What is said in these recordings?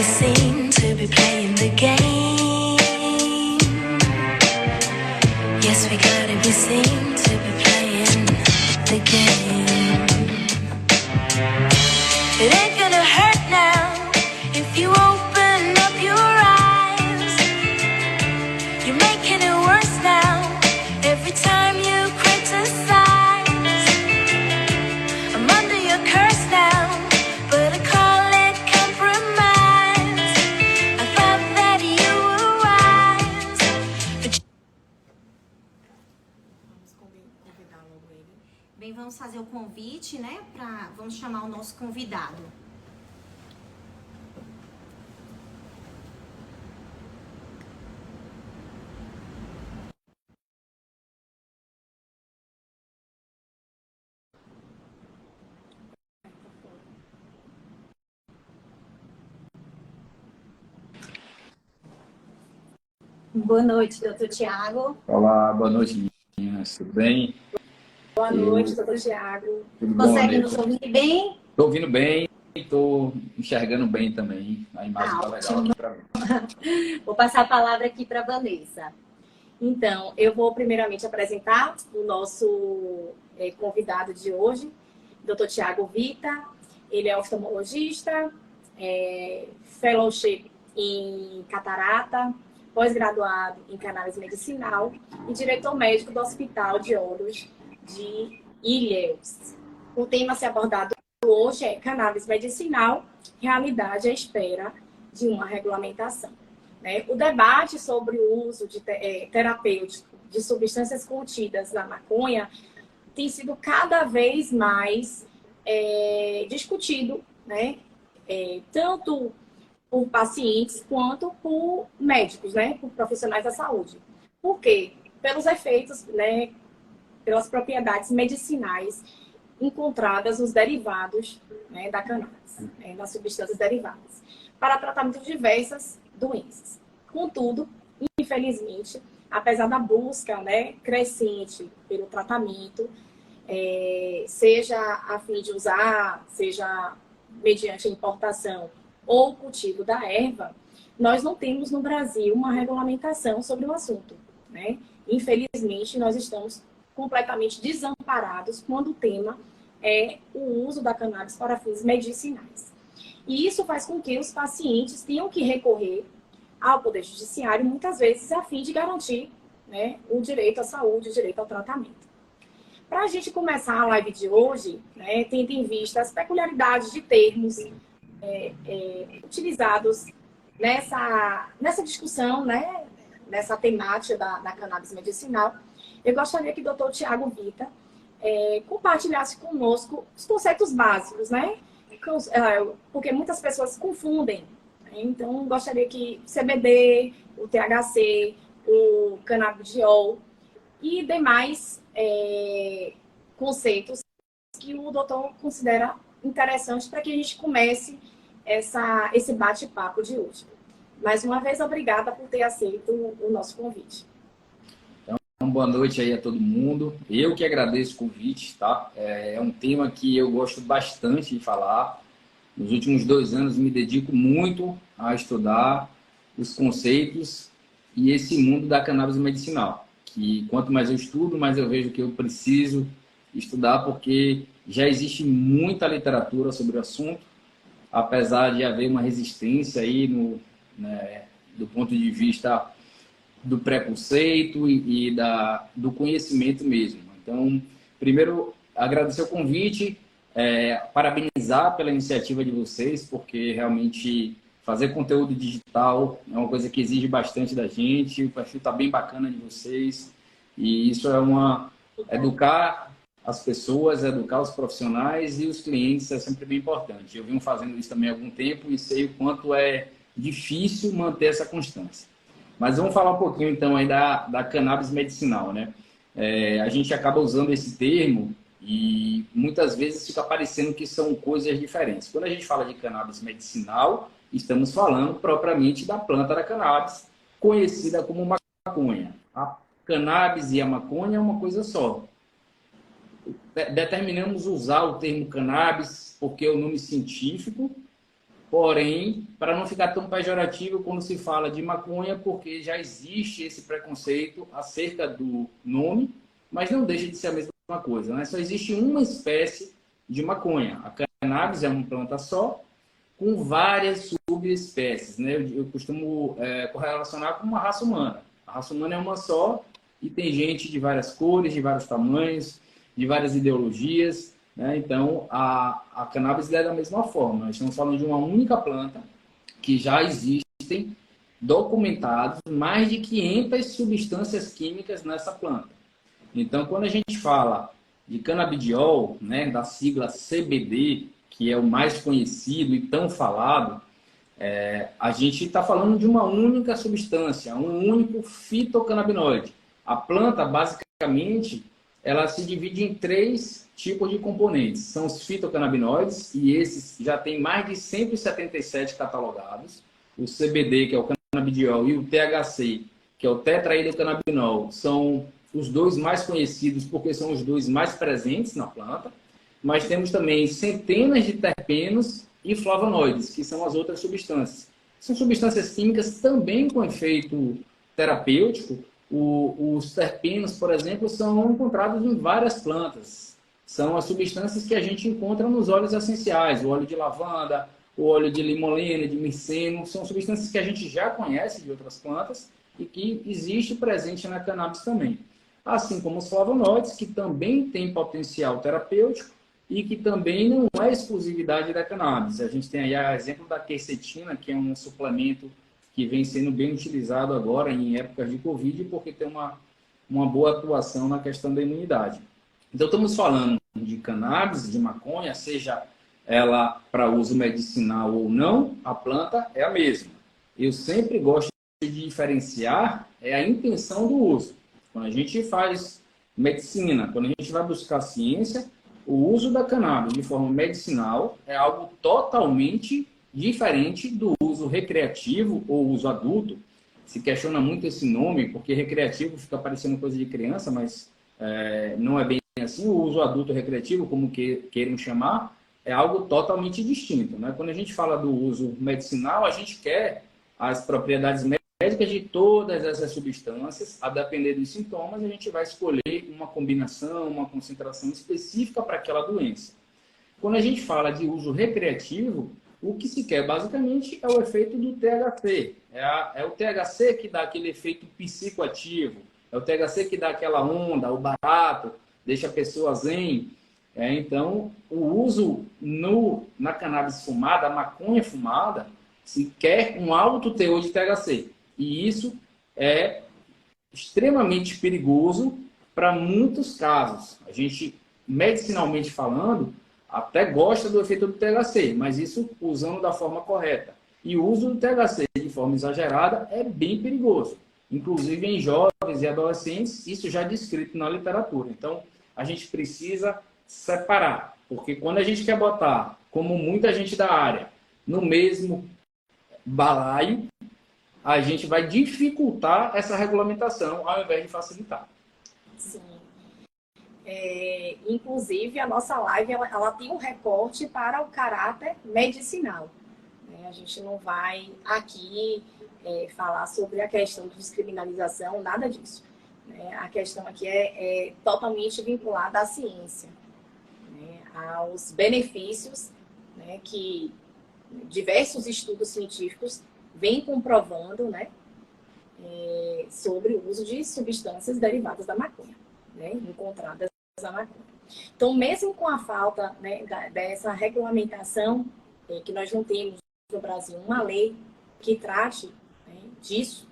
seen to be playing the game. Yes, we gotta be seen to be playing the game. It ain't gonna hurt now if you open up your eyes. You're making it worse now every time you criticize. I'm under your curse now, but I call it compromise. I thought that you were wise, but Vamos convidar logo ele. Bem, vamos fazer o convite, né? Vamos chamar o nosso convidado. Boa noite, doutor Tiago. Olá, boa noite, meninas. Tudo bem? Boa noite, doutor Tiago. Tudo bom, Consegue nos ouvir bem? Estou ouvindo bem e estou enxergando bem também. A imagem está legal aqui para mim. Vou passar a palavra aqui para a Vanessa. Então, eu vou primeiramente apresentar o nosso convidado de hoje, doutor Tiago Vita. Ele é oftalmologista, fellowship em catarata, pós-graduado em cannabis medicinal e diretor médico do Hospital de Olhos de Ilhéus. O tema a ser abordado hoje é cannabis medicinal, realidade à espera de uma regulamentação. O debate sobre o uso terapêutico de substâncias contidas na maconha tem sido cada vez mais discutido, né? Tanto por pacientes quanto por médicos, né? Por profissionais da saúde. Por quê? Pelos efeitos, né? Pelas propriedades medicinais encontradas nos derivados, né, da cannabis, nas substâncias derivadas, para tratamento de diversas doenças. Contudo, infelizmente, apesar da busca, né, crescente pelo tratamento, seja a fim de usar, seja mediante a importação ou cultivo da erva, nós não temos no Brasil uma regulamentação sobre o assunto, né? Infelizmente, nós estamos completamente desamparados quando o tema é o uso da cannabis para fins medicinais. E isso faz com que os pacientes tenham que recorrer ao Poder Judiciário, muitas vezes, a fim de garantir, né, o direito à saúde, o direito ao tratamento. Para a gente começar a live de hoje, né, tendo em vista as peculiaridades de termos utilizados nessa discussão, né, nessa temática da cannabis medicinal, eu gostaria que o doutor Tiago Vita compartilhasse conosco os conceitos básicos, né? Porque muitas pessoas confundem. Então, gostaria que o CBD, o THC, o canabidiol e demais conceitos que o doutor considera interessantes para que a gente comece esse bate-papo de hoje. Mais uma vez, obrigada por ter aceito o nosso convite. Então, boa noite aí a todo mundo. Eu que agradeço o convite, tá? É um tema que eu gosto bastante de falar. Nos últimos 2 anos me dedico muito a estudar os conceitos e esse mundo da cannabis medicinal. Que quanto mais eu estudo, mais eu vejo que eu preciso estudar, porque já existe muita literatura sobre o assunto, apesar de haver uma resistência aí do ponto de vista do preconceito e do conhecimento mesmo. Então, primeiro, agradecer o convite, parabenizar pela iniciativa de vocês, porque realmente fazer conteúdo digital é uma coisa que exige bastante da gente, o perfil está bem bacana de vocês, e isso educar as pessoas, educar os profissionais e os clientes é sempre bem importante. Eu venho fazendo isso também há algum tempo e sei o quanto é difícil manter essa constância. Mas vamos falar um pouquinho, então, aí da cannabis medicinal, né? A gente acaba usando esse termo e muitas vezes fica parecendo que são coisas diferentes. Quando a gente fala de cannabis medicinal, estamos falando propriamente da planta da cannabis, conhecida como maconha. A cannabis e a maconha é uma coisa só. Determinamos usar o termo cannabis porque é o nome científico, porém, para não ficar tão pejorativo quando se fala de maconha, porque já existe esse preconceito acerca do nome, mas não deixa de ser a mesma coisa, né? Só existe uma espécie de maconha. A cannabis é uma planta só, com várias subespécies, né? Eu costumo correlacionar com uma raça humana. A raça humana é uma só e tem gente de várias cores, de vários tamanhos, de várias ideologias, né? Então, a cannabis é da mesma forma. Nós estamos falando de uma única planta que já existem documentados mais de 500 substâncias químicas nessa planta. Então, quando a gente fala de canabidiol, né, da sigla CBD, que é o mais conhecido e tão falado, a gente está falando de uma única substância, um único fitocannabinoide. A planta, basicamente, ela se divide em 3 tipos de componentes. São os fitocannabinoides, e esses já tem mais de 177 catalogados. O CBD, que é o canabidiol, e o THC, que é o tetraidrocannabinol, são os 2 mais conhecidos porque são os 2 mais presentes na planta. Mas temos também centenas de terpenos e flavonoides, que são as outras substâncias. São substâncias químicas também com efeito terapêutico. Os terpenos, por exemplo, são encontrados em várias plantas. São as substâncias que a gente encontra nos óleos essenciais, o óleo de lavanda, o óleo de limolene, de mirceno. São substâncias que a gente já conhece de outras plantas e que existe presente na cannabis também. Assim como os flavonoides, que também têm potencial terapêutico e que também não é exclusividade da cannabis. A gente tem aí o exemplo da quercetina, que é um suplemento que vem sendo bem utilizado agora em épocas de Covid, porque tem uma boa atuação na questão da imunidade. Então, estamos falando de cannabis, de maconha, seja ela para uso medicinal ou não, a planta é a mesma. Eu sempre gosto de diferenciar a intenção do uso. Quando a gente faz medicina, quando a gente vai buscar ciência, o uso da cannabis de forma medicinal é algo totalmente diferente do uso recreativo ou uso adulto. Se questiona muito esse nome, porque recreativo fica parecendo coisa de criança, mas não é bem assim. O uso adulto recreativo, como queiram chamar, é algo totalmente distinto, né? Quando a gente fala do uso medicinal, a gente quer as propriedades médicas de todas essas substâncias. A depender dos sintomas, a gente vai escolher uma combinação, uma concentração específica para aquela doença. Quando a gente fala de uso recreativo, o que se quer basicamente é o efeito do THC. É o THC que dá aquele efeito psicoativo, é o THC que dá aquela onda, o barato, deixa a pessoa zen. Então, o uso na cannabis fumada, a maconha fumada, se quer um alto teor de THC. E isso é extremamente perigoso para muitos casos. A gente, medicinalmente falando, até gosta do efeito do THC, mas isso usando da forma correta. E o uso do THC de forma exagerada é bem perigoso. Inclusive em jovens e adolescentes, isso já é descrito na literatura. Então, a gente precisa separar, porque quando a gente quer botar, como muita gente da área, no mesmo balaio, a gente vai dificultar essa regulamentação ao invés de facilitar. Sim. Inclusive, a nossa live ela tem um recorte para o caráter medicinal. A gente não vai aqui falar sobre a questão de descriminalização, nada disso. A questão aqui é totalmente vinculada à ciência, aos benefícios que diversos estudos científicos vêm comprovando sobre o uso de substâncias derivadas da maconha, encontradas na maconha. Então, mesmo com a falta dessa regulamentação, que nós não temos no Brasil uma lei que trate disso,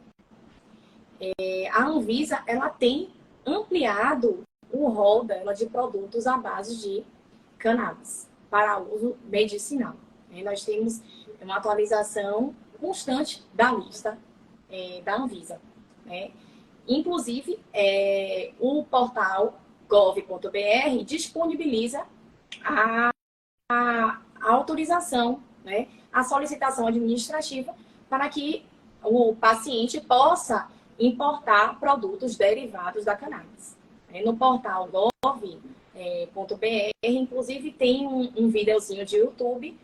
a Anvisa ela tem ampliado o rol dela de produtos à base de cannabis para uso medicinal. Nós temos uma atualização constante da lista da Anvisa. Inclusive, o portal gov.br disponibiliza a autorização, a solicitação administrativa para que o paciente possa importar produtos derivados da cannabis. No portal gov.br, inclusive, tem um videozinho de YouTube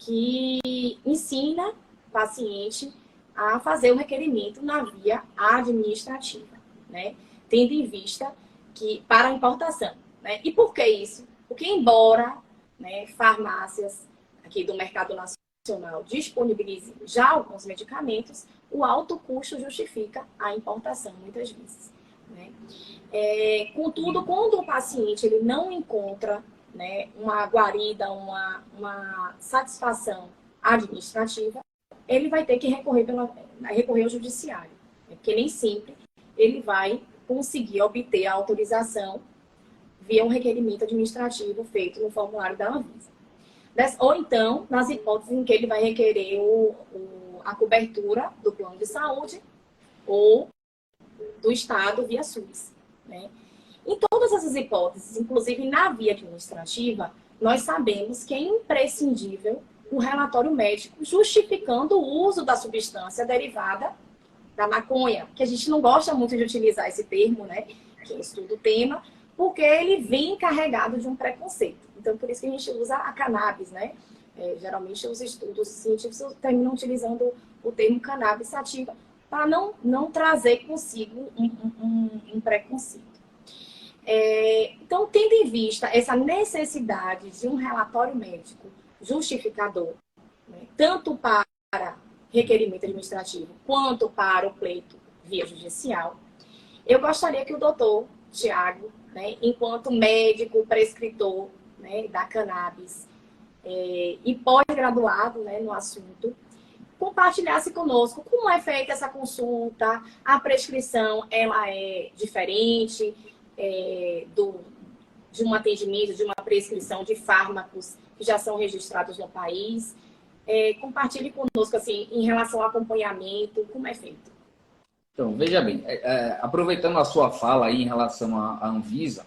que ensina o paciente a fazer o requerimento na via administrativa, né? Tendo em vista que para a importação, né? E por que isso? Porque embora, né, farmácias aqui do mercado nacional disponibilizem já alguns medicamentos, o alto custo justifica a importação muitas vezes, né? Contudo, quando o paciente ele não encontra, né, uma guarida, uma satisfação administrativa, ele vai ter que recorrer ao judiciário, né? Porque nem sempre ele vai conseguir obter a autorização via um requerimento administrativo feito no formulário da Anvisa. Ou então, nas hipóteses em que ele vai requerer a cobertura do plano de saúde ou do Estado via SUS, né? Em todas essas hipóteses, inclusive na via administrativa, nós sabemos que é imprescindível o relatório médico justificando o uso da substância derivada da maconha, que a gente não gosta muito de utilizar esse termo, né? Quem estuda o tema, porque ele vem carregado de um preconceito. Então, por isso que a gente usa a cannabis, né? Geralmente, os estudos científicos terminam utilizando o termo cannabis sativa para não trazer consigo um preconceito. Então, tendo em vista essa necessidade de um relatório médico justificador, né, tanto para requerimento administrativo quanto para o pleito via judicial, eu gostaria que o doutor Tiago, né, enquanto médico prescritor, né, da cannabis e pós-graduado, né, no assunto, compartilhasse conosco como é feita essa consulta, a prescrição ela é diferente de um atendimento, de uma prescrição de fármacos que já são registrados no país. Compartilhe conosco assim, em relação ao acompanhamento, como é feito. Então, veja bem, aproveitando a sua fala aí em relação à Anvisa,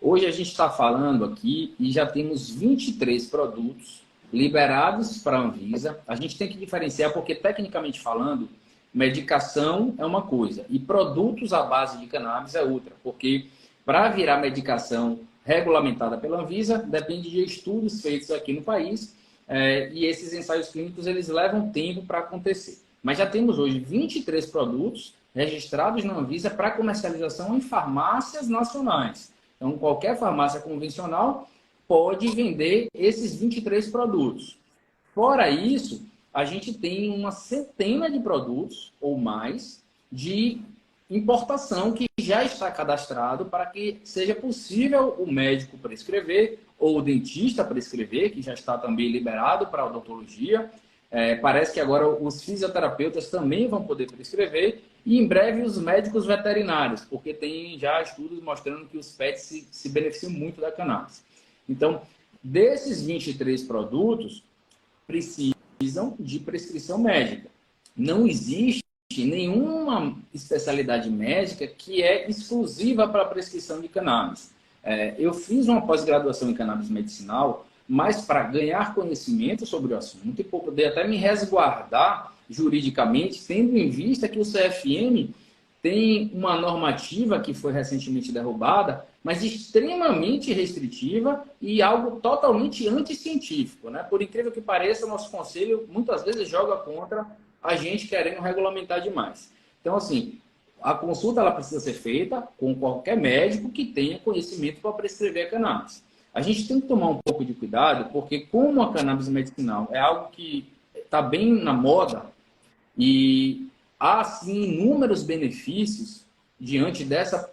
hoje a gente está falando aqui e já temos 23 produtos liberados para a Anvisa. A gente tem que diferenciar porque, tecnicamente falando, medicação é uma coisa e produtos à base de cannabis é outra. Porque para virar medicação regulamentada pela Anvisa, depende de estudos feitos aqui no país e esses ensaios clínicos eles levam tempo para acontecer. Mas já temos hoje 23 produtos registrados na Anvisa para comercialização em farmácias nacionais. Então, qualquer farmácia convencional pode vender esses 23 produtos. Fora isso, a gente tem uma centena de produtos ou mais de importação que já está cadastrado para que seja possível o médico prescrever ou o dentista prescrever, que já está também liberado para a odontologia. Parece que agora os fisioterapeutas também vão poder prescrever e em breve os médicos veterinários, porque tem já estudos mostrando que os pets se beneficiam muito da cannabis. Então, desses 23 produtos, precisam de prescrição médica. Não existe nenhuma especialidade médica que é exclusiva para a prescrição de cannabis. Eu fiz uma pós-graduação em cannabis medicinal, mas para ganhar conhecimento sobre o assunto e poder até me resguardar juridicamente, tendo em vista que o CFM tem uma normativa que foi recentemente derrubada, mas extremamente restritiva e algo totalmente anticientífico, né? Por incrível que pareça, o nosso conselho muitas vezes joga contra a gente querendo regulamentar demais. Então, assim, a consulta ela precisa ser feita com qualquer médico que tenha conhecimento para prescrever a cannabis. A gente tem que tomar um pouco de cuidado, porque como a cannabis medicinal é algo que está bem na moda e há, sim, inúmeros benefícios diante dessa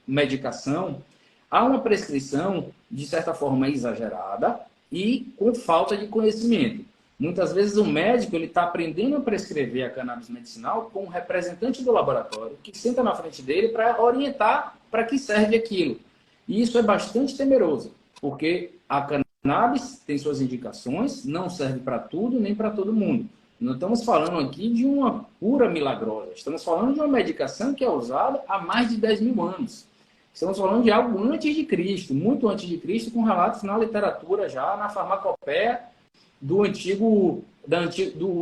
medicação, há uma prescrição, de certa forma, exagerada e com falta de conhecimento. Muitas vezes o médico está aprendendo a prescrever a cannabis medicinal com um representante do laboratório que senta na frente dele para orientar para que serve aquilo. E isso é bastante temeroso, porque a cannabis tem suas indicações, não serve para tudo nem para todo mundo. Não estamos falando aqui de uma cura milagrosa. Estamos falando de uma medicação que é usada há mais de 10 mil anos. Estamos falando de algo antes de Cristo, muito antes de Cristo, com relatos na literatura já, na farmacopeia do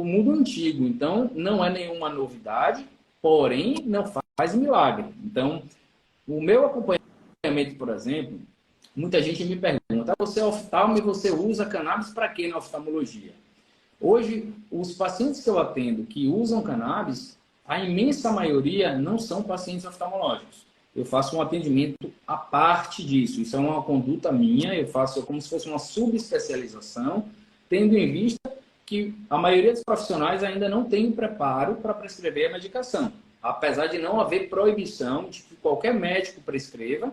mundo antigo. Então, não é nenhuma novidade, porém, não faz milagre. Então, o meu acompanhamento, por exemplo, muita gente me pergunta, você é oftalmo e você usa cannabis para quê na oftalmologia? Hoje, os pacientes que eu atendo que usam cannabis, a imensa maioria não são pacientes oftalmológicos. Eu faço um atendimento à parte disso. Isso é uma conduta minha, eu faço como se fosse uma subespecialização, tendo em vista que a maioria dos profissionais ainda não tem preparo para prescrever a medicação. Apesar de não haver proibição de que qualquer médico prescreva,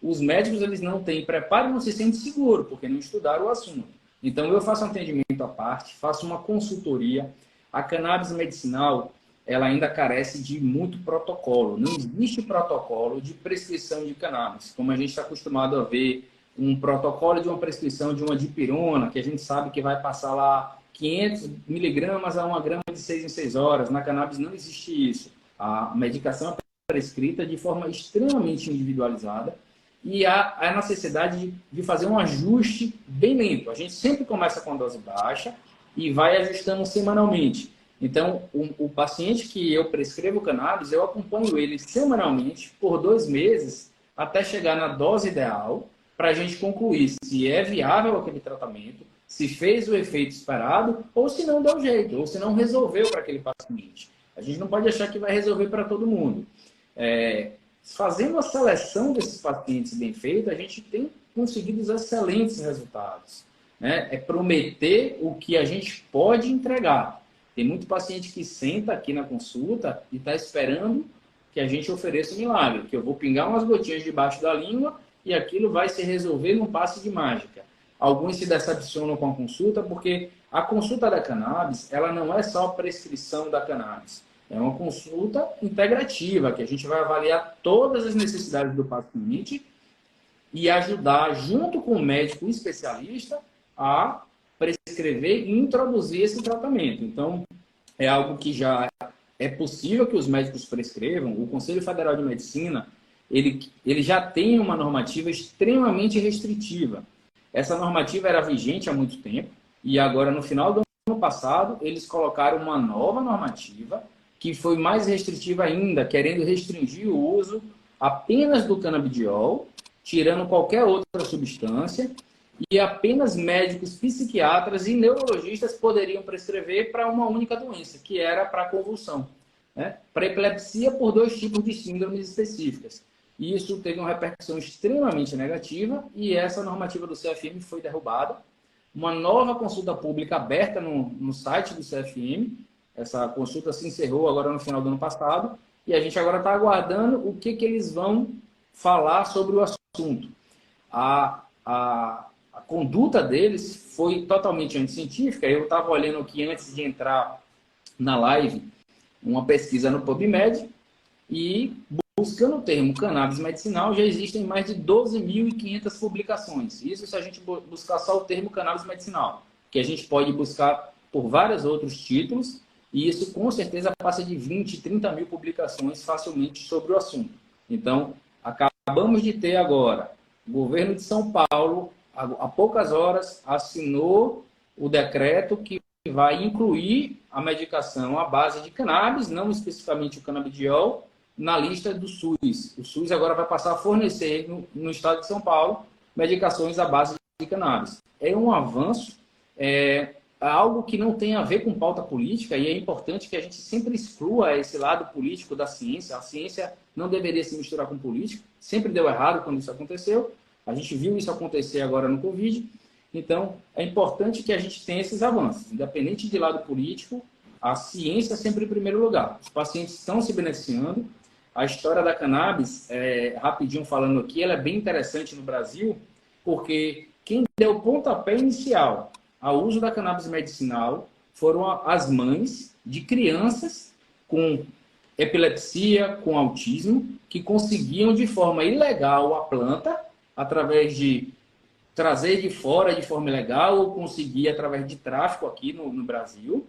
os médicos eles não têm preparo e não se sentem seguros, porque não estudaram o assunto. Então, eu faço um atendimento à parte, faço uma consultoria. A cannabis medicinal, ela ainda carece de muito protocolo. Não existe protocolo de prescrição de cannabis, como a gente está acostumado a ver um protocolo de uma prescrição de uma dipirona, que a gente sabe que vai passar lá 500 miligramas a 1 grama de 6 em 6 horas. Na cannabis não existe isso. A medicação é prescrita de forma extremamente individualizada e há a necessidade de fazer um ajuste bem lento. A gente sempre começa com dose baixa e vai ajustando semanalmente. Então, o paciente que eu prescrevo cannabis, eu acompanho ele semanalmente por 2 meses até chegar na dose ideal para a gente concluir se é viável aquele tratamento, se fez o efeito esperado ou se não deu jeito, ou se não resolveu para aquele paciente. A gente não pode achar que vai resolver para todo mundo. Fazendo a seleção desses pacientes bem feita, a gente tem conseguido excelentes resultados. Né? É prometer o que a gente pode entregar. Tem muito paciente que senta aqui na consulta e está esperando que a gente ofereça um milagre, que eu vou pingar umas gotinhas debaixo da língua e aquilo vai se resolver num passe de mágica. Alguns se decepcionam com a consulta porque a consulta da cannabis, ela não é só a prescrição da cannabis. É uma consulta integrativa, que a gente vai avaliar todas as necessidades do paciente e ajudar, junto com o médico especialista, a prescrever e introduzir esse tratamento. Então, é algo que já é possível que os médicos prescrevam. O Conselho Federal de Medicina, ele já tem uma normativa extremamente restritiva. Essa normativa era vigente há muito tempo e agora, no final do ano passado, eles colocaram uma nova normativa que foi mais restritiva ainda, querendo restringir o uso apenas do canabidiol, tirando qualquer outra substância, e apenas médicos, psiquiatras e neurologistas poderiam prescrever para uma única doença, que era para convulsão, né? Para epilepsia por 2 tipos de síndromes específicas. E isso teve uma repercussão extremamente negativa e essa normativa do CFM foi derrubada. Uma nova consulta pública aberta no site do CFM. Essa consulta se encerrou agora no final do ano passado e a gente agora está aguardando o que eles vão falar sobre o assunto. A conduta deles foi totalmente anticientífica. Eu estava olhando aqui antes de entrar na live uma pesquisa no PubMed e buscando o termo cannabis medicinal já existem mais de 12.500 publicações. Isso se a gente buscar só o termo cannabis medicinal, que a gente pode buscar por vários outros títulos. E isso, com certeza, passa de 20, 30 mil publicações facilmente sobre o assunto. Então, acabamos de ter agora, o governo de São Paulo, há poucas horas, assinou o decreto que vai incluir a medicação à base de cannabis, não especificamente o canabidiol, na lista do SUS. O SUS agora vai passar a fornecer, no estado de São Paulo, medicações à base de cannabis. É um avanço, algo que não tem a ver com pauta política e é importante que a gente sempre exclua esse lado político da ciência. A ciência não deveria se misturar com política. Sempre deu errado quando isso aconteceu. A gente viu isso acontecer agora no Covid. Então, é importante que a gente tenha esses avanços. Independente de lado político, a ciência é sempre em primeiro lugar. Os pacientes estão se beneficiando. A história da cannabis, rapidinho falando aqui, ela é bem interessante no Brasil, porque quem deu o pontapé inicial ao uso da cannabis medicinal foram as mães de crianças com epilepsia, com autismo, que conseguiam de forma ilegal a planta, através de trazer de fora de forma ilegal, ou conseguir através de tráfico aqui no Brasil,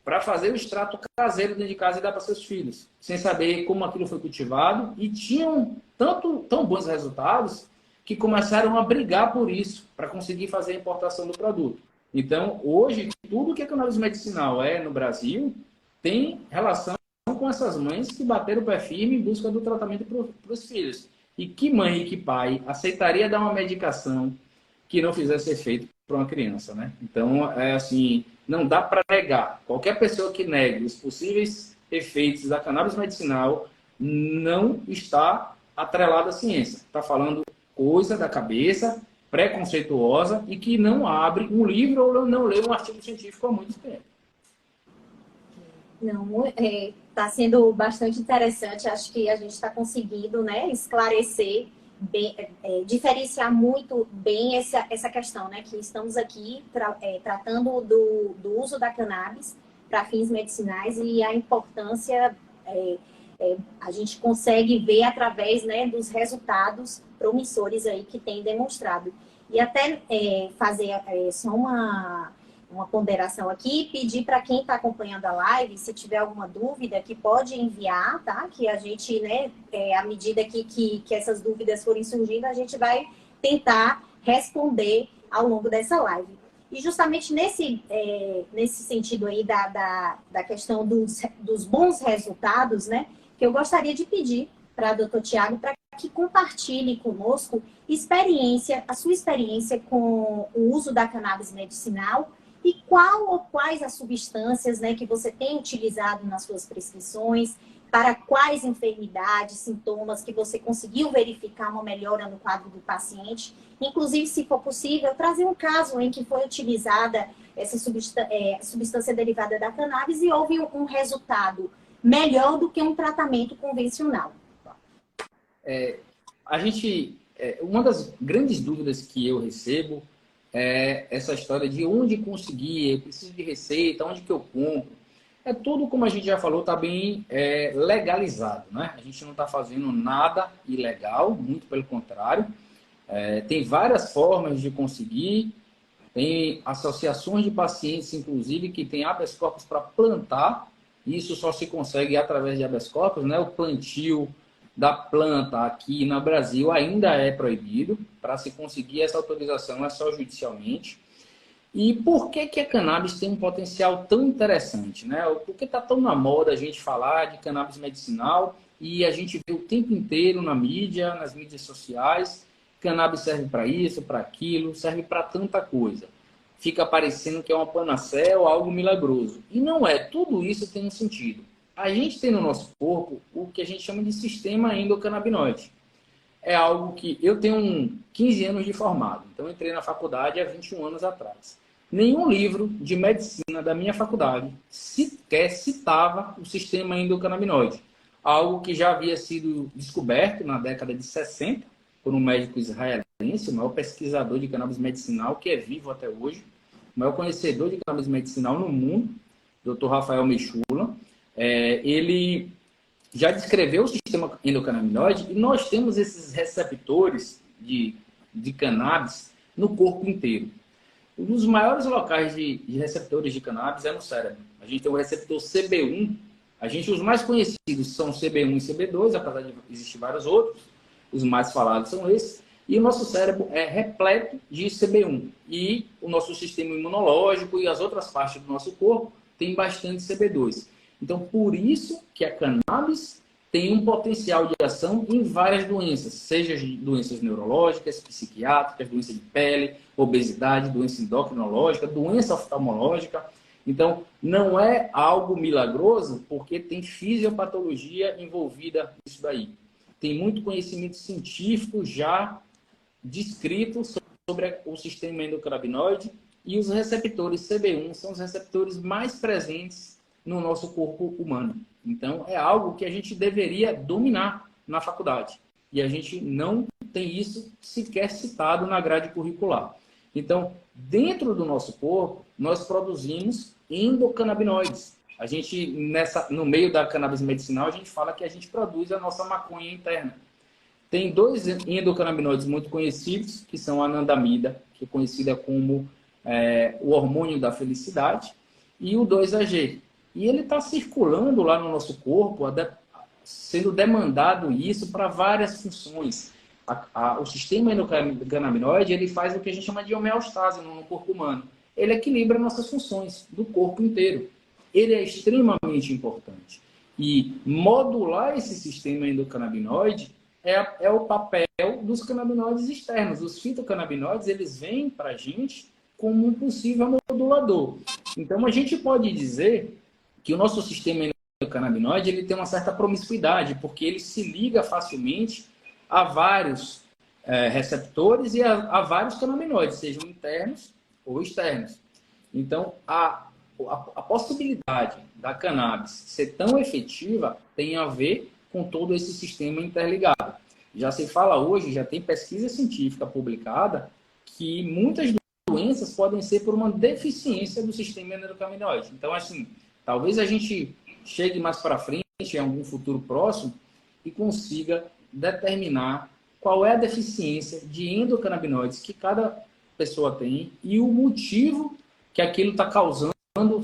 para fazer o extrato caseiro dentro de casa e dar para seus filhos, sem saber como aquilo foi cultivado, e tinham tão bons resultados que começaram a brigar por isso, para conseguir fazer a importação do produto. Então, hoje, tudo que é cannabis medicinal no Brasil tem relação com essas mães que bateram o pé firme em busca do tratamento para os filhos. E que mãe e que pai aceitaria dar uma medicação que não fizesse efeito para uma criança, né? Então, é assim, não dá para negar. Qualquer pessoa que negue os possíveis efeitos da cannabis medicinal não está atrelada à ciência. Está falando coisa da cabeça, preconceituosa e que não abre um livro ou não lê um artigo científico há muito tempo. Não, está sendo bastante interessante. Acho que a gente está conseguindo, né, esclarecer, bem, diferenciar muito bem essa questão, né, que estamos aqui tratando do uso da cannabis para fins medicinais e a importância a gente consegue ver através, né, dos resultados promissores aí que tem demonstrado. E até fazer só uma ponderação aqui, pedir para quem está acompanhando a live, se tiver alguma dúvida, que pode enviar, tá? Que a gente, né, à medida que essas dúvidas forem surgindo, a gente vai tentar responder ao longo dessa live. E justamente nesse sentido aí da questão dos bons resultados, né, que eu gostaria de pedir para o Dr. Tiago para que compartilhe conosco a sua experiência com o uso da cannabis medicinal e qual ou quais as substâncias, né, que você tem utilizado nas suas prescrições, para quais enfermidades, sintomas que você conseguiu verificar uma melhora no quadro do paciente. Inclusive, se for possível, trazer um caso em que foi utilizada essa substância derivada da cannabis e houve um resultado melhor do que um tratamento convencional. Uma das grandes dúvidas que eu recebo é essa história de onde conseguir, eu preciso de receita, onde que eu compro. É tudo, como a gente já falou, está bem legalizado, né? A gente não está fazendo nada ilegal, muito pelo contrário. Tem várias formas de conseguir, tem associações de pacientes, inclusive, que têm habeas corpus para plantar. Isso só se consegue através de habeas corpus, né? O plantio da planta aqui no Brasil ainda é proibido. Para se conseguir essa autorização é só judicialmente. E por que a cannabis tem um potencial tão interessante, né? Por que está tão na moda a gente falar de cannabis medicinal e a gente vê o tempo inteiro na mídia, nas mídias sociais, cannabis serve para isso, para aquilo, serve para tanta coisa. Fica parecendo que é uma panaceia ou algo milagroso. E não é. Tudo isso tem um sentido. A gente tem no nosso corpo o que a gente chama de sistema endocannabinoide. É algo que eu tenho 15 anos de formado, então eu entrei na faculdade há 21 anos atrás. Nenhum livro de medicina da minha faculdade sequer citava o sistema endocannabinoide, algo que já havia sido descoberto na década de 60 por um médico israelense, o maior pesquisador de cannabis medicinal, que é vivo até hoje, o maior conhecedor de cannabis medicinal no mundo, Dr. Rafael Mechoulam. Ele já descreveu o sistema endocannabinoide e nós temos esses receptores de cannabis no corpo inteiro. Um dos maiores locais de receptores de cannabis é no cérebro. A gente tem o receptor CB1. Os mais conhecidos são CB1 e CB2, apesar de existir vários outros. Os mais falados são esses. E o nosso cérebro é repleto de CB1. E o nosso sistema imunológico e as outras partes do nosso corpo têm bastante CB2. Então, por isso que a cannabis tem um potencial de ação em várias doenças, seja doenças neurológicas, psiquiátricas, doença de pele, obesidade, doença endocrinológica, doença oftalmológica. Então, não é algo milagroso, porque tem fisiopatologia envolvida nisso daí. Tem muito conhecimento científico já descrito sobre o sistema endocannabinoide e os receptores CB1 são os receptores mais presentes no nosso corpo humano. Então, é algo que a gente deveria dominar na faculdade. E a gente não tem isso sequer citado na grade curricular. Então, dentro do nosso corpo, nós produzimos endocannabinoides. A gente, no meio da cannabis medicinal, a gente fala que a gente produz a nossa maconha interna. Tem dois endocannabinoides muito conhecidos, que são a anandamida, que é conhecida como o hormônio da felicidade, e o 2-AG. E ele está circulando lá no nosso corpo, sendo demandado isso para várias funções. O sistema endocannabinoide ele faz o que a gente chama de homeostase no corpo humano. Ele equilibra nossas funções do corpo inteiro. Ele é extremamente importante. E modular esse sistema endocannabinoide é o papel dos canabinoides externos. Os fitocannabinoides, eles vêm para a gente como um possível modulador. Então, a gente pode dizer que o nosso sistema endocannabinoide ele tem uma certa promiscuidade, porque ele se liga facilmente a vários receptores e a vários canabinoides, sejam internos ou externos. Então, a possibilidade da cannabis ser tão efetiva tem a ver com todo esse sistema interligado. Já se fala hoje, já tem pesquisa científica publicada, que muitas doenças podem ser por uma deficiência do sistema endocannabinoide. Então, assim, talvez a gente chegue mais para frente, em algum futuro próximo, e consiga determinar qual é a deficiência de endocannabinoides que cada pessoa tem e o motivo que aquilo está causando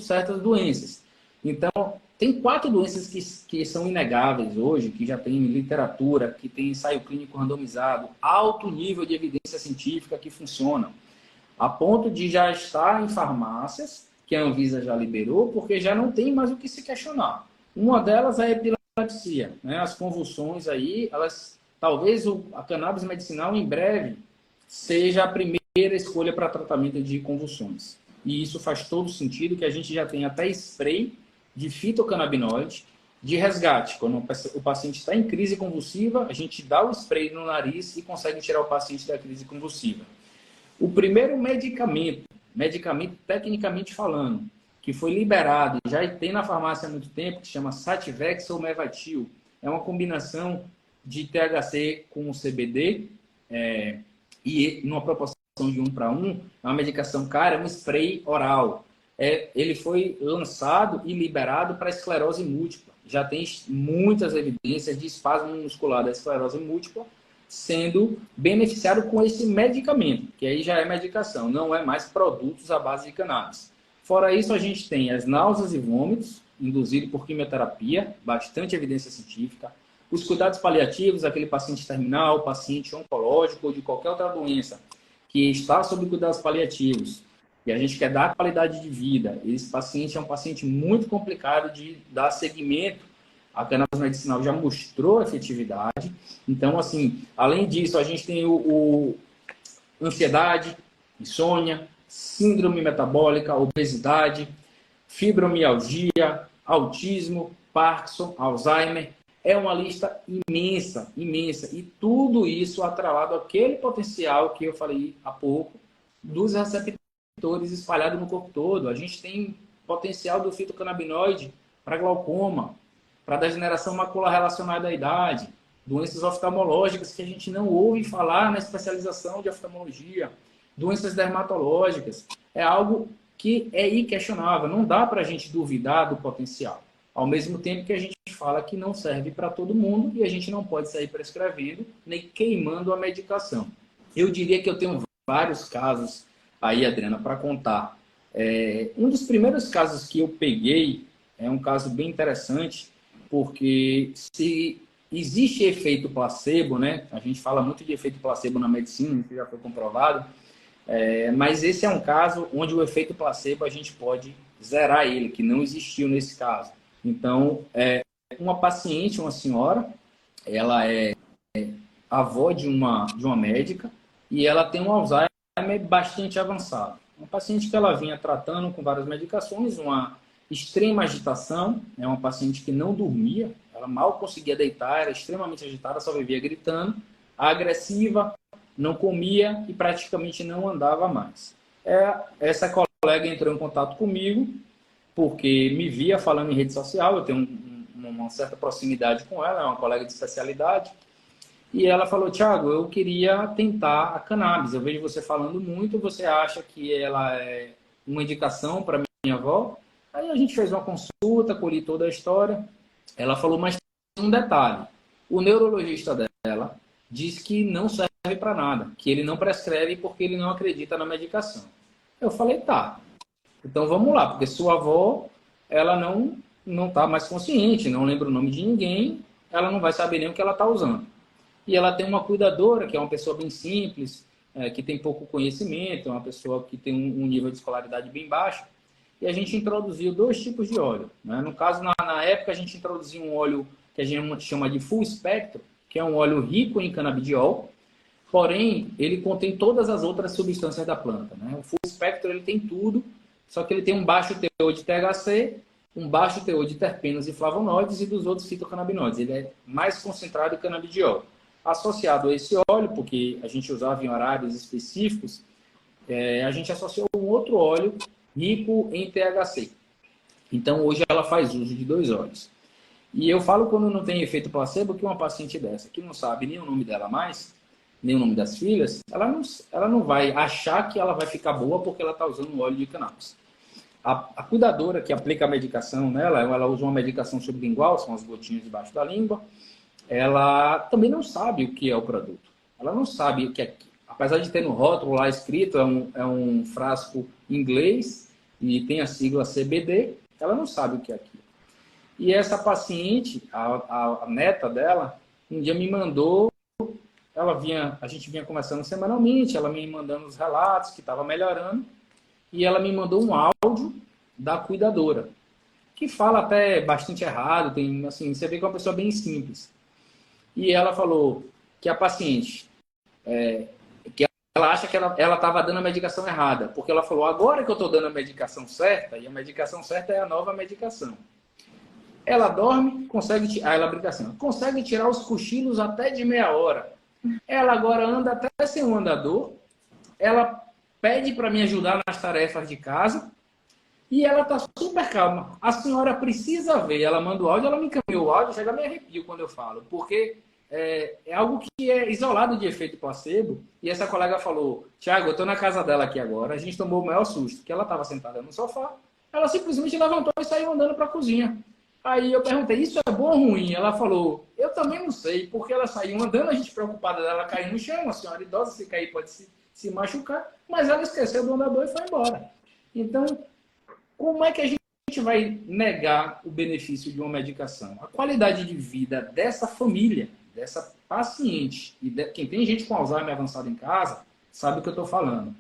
certas doenças. Então, tem 4 doenças que são inegáveis hoje, que já tem literatura, que tem ensaio clínico randomizado, alto nível de evidência científica que funcionam, a ponto de já estar em farmácias, que a Anvisa já liberou, porque já não tem mais o que se questionar. Uma delas é a epilepsia, né? As convulsões aí, talvez a cannabis medicinal em breve seja a primeira escolha para tratamento de convulsões. E isso faz todo sentido, que a gente já tem até spray de fitocannabinoide de resgate. Quando o paciente está em crise convulsiva, a gente dá o spray no nariz e consegue tirar o paciente da crise convulsiva. O primeiro medicamento tecnicamente falando, que foi liberado, já tem na farmácia há muito tempo, que se chama Sativex ou Mevatil. É uma combinação de THC com CBD e numa proporção de 1 para 1, é uma medicação cara, é um spray oral. Ele foi lançado e liberado para esclerose múltipla. Já tem muitas evidências de espasmo muscular da esclerose múltipla sendo beneficiado com esse medicamento, que aí já é medicação, não é mais produtos à base de cannabis. Fora isso, a gente tem as náuseas e vômitos, induzidos por quimioterapia, bastante evidência científica. Os cuidados paliativos, aquele paciente terminal, paciente oncológico ou de qualquer outra doença que está sob cuidados paliativos, e a gente quer dar qualidade de vida. Esse paciente é um paciente muito complicado de dar seguimento. A cannabis medicinal já mostrou efetividade. Então, assim, além disso, a gente tem ansiedade, insônia, síndrome metabólica, obesidade, fibromialgia, autismo, Parkinson, Alzheimer. É uma lista imensa, imensa. E tudo isso atrelado àquele potencial que eu falei há pouco, dos receptores espalhados no corpo todo. A gente tem potencial do fitocannabinoide para glaucoma, para degeneração macular relacionada à idade, doenças oftalmológicas que a gente não ouve falar na especialização de oftalmologia, doenças dermatológicas. É algo que é inquestionável, não dá para a gente duvidar do potencial. Ao mesmo tempo que a gente fala que não serve para todo mundo e a gente não pode sair prescrevendo nem queimando a medicação. Eu diria que eu tenho vários casos aí, Adriana, para contar. Um dos primeiros casos que eu peguei é um caso bem interessante, porque se existe efeito placebo, né? A gente fala muito de efeito placebo na medicina, isso já foi comprovado, mas esse é um caso onde o efeito placebo a gente pode zerar ele, que não existiu nesse caso. Então, uma paciente, uma senhora, ela é avó de uma médica e ela tem um Alzheimer bastante avançado. Uma paciente que ela vinha tratando com várias medicações, uma extrema agitação, é uma paciente que não dormia, ela mal conseguia deitar, era extremamente agitada, só vivia gritando, agressiva, não comia e praticamente não andava mais. Essa colega entrou em contato comigo, porque me via falando em rede social, eu tenho uma certa proximidade com ela, é uma colega de especialidade, e ela falou: Thiago, eu queria tentar a cannabis, eu vejo você falando muito, você acha que ela é uma indicação para minha avó? Aí a gente fez uma consulta, colhi toda a história, ela falou, mas tem um detalhe, o neurologista dela diz que não serve para nada, que ele não prescreve porque ele não acredita na medicação. Eu falei, tá. Então vamos lá, porque sua avó, ela não está mais consciente, não lembra o nome de ninguém, ela não vai saber nem o que ela está usando. E ela tem uma cuidadora, que é uma pessoa bem simples, que tem pouco conhecimento, é uma pessoa que tem um nível de escolaridade bem baixo, e a gente introduziu 2 tipos de óleo. Né? No caso, na época, a gente introduziu um óleo que a gente chama de full spectrum, que é um óleo rico em canabidiol, porém, ele contém todas as outras substâncias da planta. Né? O full espectro ele tem tudo, só que ele tem um baixo teor de THC, um baixo teor de terpenos e flavonoides e dos outros fitocannabinoides. Ele é mais concentrado em canabidiol. Associado a esse óleo, porque a gente usava em horários específicos, a gente associou um outro óleo rico em THC. Então, hoje ela faz uso de 2 óleos. E eu falo quando não tem efeito placebo que uma paciente dessa, que não sabe nem o nome dela mais, nem o nome das filhas, ela não vai achar que ela vai ficar boa porque ela está usando um óleo de cannabis. A cuidadora que aplica a medicação nela, ela usa uma medicação sublingual, são as gotinhas debaixo da língua, ela também não sabe o que é o produto. Ela não sabe o que é. Apesar de ter no rótulo lá escrito, é um frasco inglês e tem a sigla CBD, ela não sabe o que é aquilo. E essa paciente, a neta dela, um dia me mandou, a gente vinha conversando semanalmente, ela me mandando os relatos que estava melhorando, e ela me mandou um áudio da cuidadora, que fala até bastante errado, tem, assim, você vê que é uma pessoa bem simples. E ela falou que a paciente, que ela acha que ela estava dando a medicação errada, porque ela falou, agora que eu estou dando a medicação certa, e a medicação certa é a nova medicação. Ela dorme, ela brinca assim, consegue tirar os cochilos até de meia hora. Ela agora anda até sem um andador, ela pede para me ajudar nas tarefas de casa, e ela está super calma. A senhora precisa ver, ela manda o áudio, ela me encaminhou o áudio, chega a me arrepio quando eu falo, porque é algo que é isolado de efeito placebo, e essa colega falou, Thiago, eu estou na casa dela aqui agora, a gente tomou o maior susto, que ela estava sentada no sofá, ela simplesmente levantou e saiu andando para a cozinha. Aí eu perguntei, isso é bom ou ruim? Ela falou, eu também não sei, porque ela saiu andando, a gente preocupada dela cair no chão, a senhora idosa, se cair pode se machucar, mas ela esqueceu do andador e foi embora. Então, como é que a gente vai negar o benefício de uma medicação? A qualidade de vida dessa família, dessa paciente, e quem tem gente com Alzheimer avançado em casa, sabe o que eu estou falando.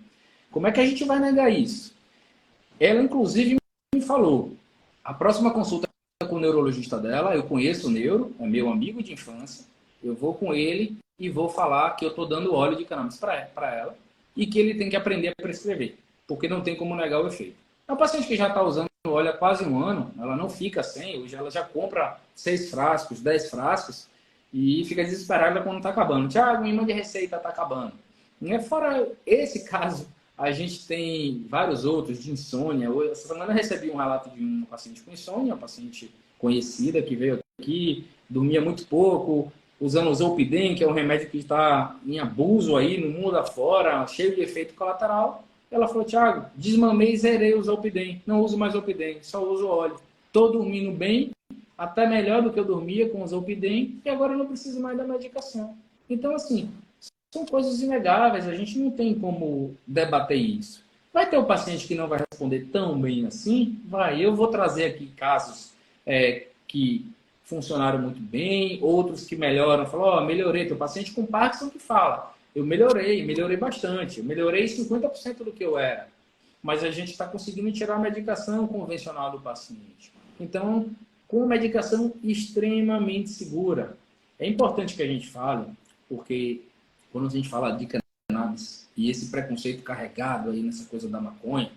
Como é que a gente vai negar isso? Ela, inclusive, me falou, a próxima consulta com o neurologista dela, eu conheço o neuro, é meu amigo de infância, eu vou com ele e vou falar que eu estou dando óleo de cannabis para ela e que ele tem que aprender a prescrever, porque não tem como negar o efeito. É uma paciente que já está usando óleo há quase um ano, ela não fica sem, hoje ela já compra 6 frascos, 10 frascos e fica desesperada quando está acabando. Tiago, minha de receita está acabando. Fora esse caso, a gente tem vários outros de insônia. Essa semana eu recebi um relato de uma paciente com insônia, uma paciente conhecida que veio aqui, dormia muito pouco, usando o Zolpidem, que é um remédio que está em abuso aí no mundo afora, cheio de efeito colateral. Ela falou, Thiago, desmamei e zerei o Zolpidem. Não uso mais Zolpidem, só uso óleo. Estou dormindo bem, até melhor do que eu dormia com o Zolpidem, e agora eu não preciso mais da medicação. Então, assim, são coisas inegáveis, a gente não tem como debater isso. Vai ter um paciente que não vai responder tão bem assim? Vai. Eu vou trazer aqui casos que funcionaram muito bem, outros que melhoram. Falou, melhorei. Tem um paciente com Parkinson que fala, eu melhorei bastante, eu melhorei 50% do que eu era. Mas a gente está conseguindo tirar a medicação convencional do paciente. Então, com medicação extremamente segura. É importante que a gente fale, porque quando a gente fala de cannabis e esse preconceito carregado aí nessa coisa da maconha,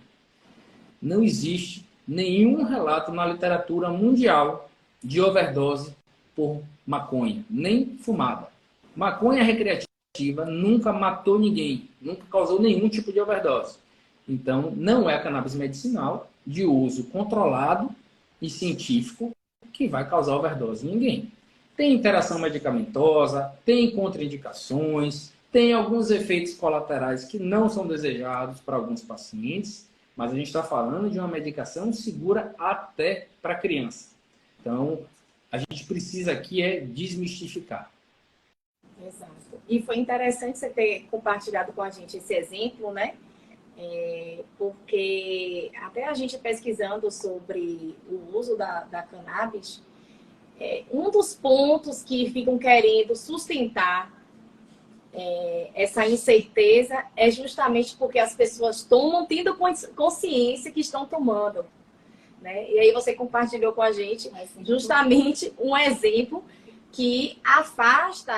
não existe nenhum relato na literatura mundial de overdose por maconha, nem fumada. Maconha recreativa nunca matou ninguém, nunca causou nenhum tipo de overdose. Então, não é a cannabis medicinal de uso controlado e científico que vai causar overdose em ninguém. Tem interação medicamentosa, tem contraindicações, tem alguns efeitos colaterais que não são desejados para alguns pacientes, mas a gente está falando de uma medicação segura até para criança. Então, a gente precisa aqui desmistificar. Exato. E foi interessante você ter compartilhado com a gente esse exemplo, né? Porque até a gente pesquisando sobre o uso da cannabis, um dos pontos que ficam querendo sustentar essa incerteza é justamente porque as pessoas estão tendo consciência que estão tomando, né? E aí você compartilhou com a gente justamente um exemplo que afasta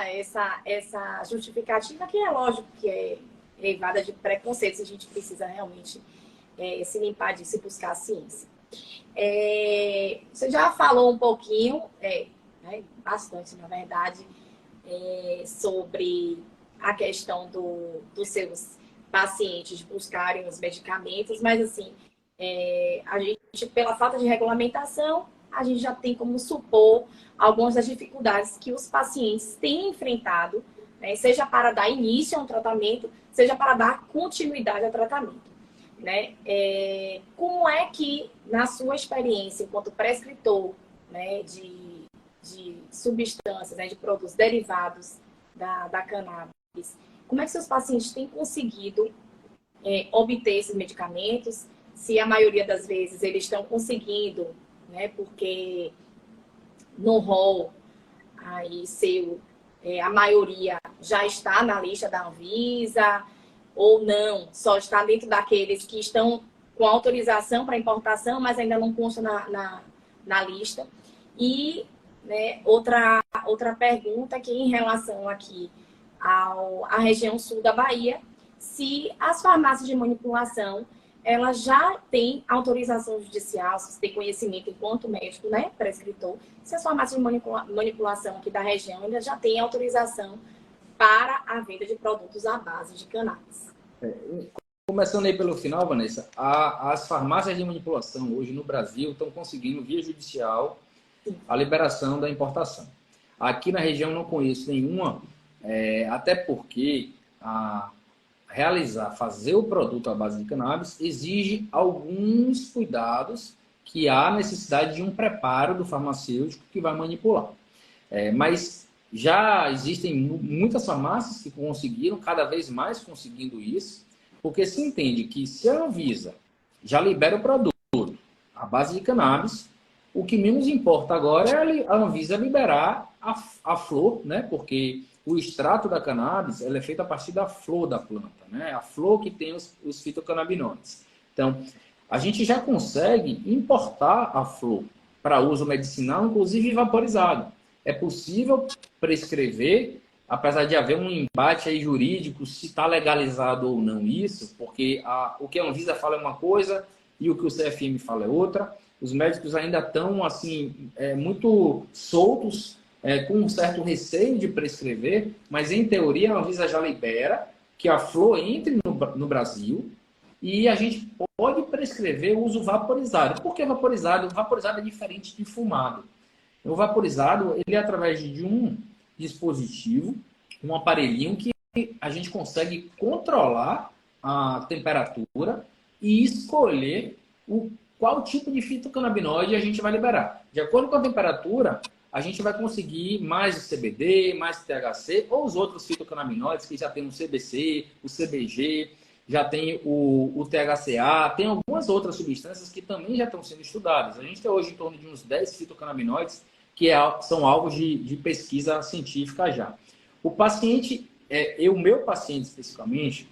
essa justificativa, que é lógico que eivada de preconceitos. A gente precisa realmente se limpar disso e buscar a ciência. Você já falou um pouquinho, bastante, na verdade, sobre a questão dos seus pacientes buscarem os medicamentos, mas assim, a gente, pela falta de regulamentação, a gente já tem como supor algumas das dificuldades que os pacientes têm enfrentado, né, seja para dar início a um tratamento, seja para dar continuidade ao tratamento. Né? Como é que, na sua experiência enquanto prescritor, né, de substâncias, né, de produtos derivados da cannabis, como é que seus pacientes têm conseguido obter esses medicamentos? Se a maioria das vezes eles estão conseguindo, né, porque no rol aí a maioria já está na lista da Anvisa, ou não, só está dentro daqueles que estão com autorização para importação, mas ainda não consta na lista. E, né, outra pergunta que em relação aqui à região sul da Bahia, se as farmácias de manipulação elas já têm autorização judicial, se você tem conhecimento enquanto médico, né, prescritor, se as farmácias de manipulação aqui da região ainda já têm autorização para a venda de produtos à base de cannabis. Começando aí pelo final, Vanessa, as farmácias de manipulação hoje no Brasil estão conseguindo, via judicial, a liberação da importação. Aqui na região não conheço nenhuma, até porque fazer o produto à base de cannabis exige alguns cuidados que há necessidade de um preparo do farmacêutico que vai manipular. Mas já existem muitas farmácias que conseguiram, cada vez mais conseguindo isso, porque se entende que se a Anvisa já libera o produto à base de cannabis, o que menos importa agora é a Anvisa liberar a flor, né? Porque o extrato da cannabis ela é feito a partir da flor da planta, né? A flor que tem os fitocannabinoides. Então, a gente já consegue importar a flor para uso medicinal, inclusive vaporizado. É possível prescrever, apesar de haver um embate aí jurídico, se está legalizado ou não isso, porque o que a Anvisa fala é uma coisa e o que o CFM fala é outra. Os médicos ainda estão assim, muito soltos, com um certo receio de prescrever, mas em teoria a Anvisa já libera que a flor entre no Brasil e a gente pode prescrever o uso vaporizado. Por que vaporizado? Vaporizado é diferente de fumado. O vaporizado, ele é através de um dispositivo, um aparelhinho que a gente consegue controlar a temperatura e escolher qual tipo de fitocannabinoide a gente vai liberar. De acordo com a temperatura, a gente vai conseguir mais o CBD, mais o THC ou os outros fitocannabinoides que já tem o CBC, o CBG, já tem o THCA, tem algumas outras substâncias que também já estão sendo estudadas. A gente tem hoje em torno de uns 10 fitocannabinoides que são alvos de pesquisa científica já. O paciente, o meu paciente especificamente,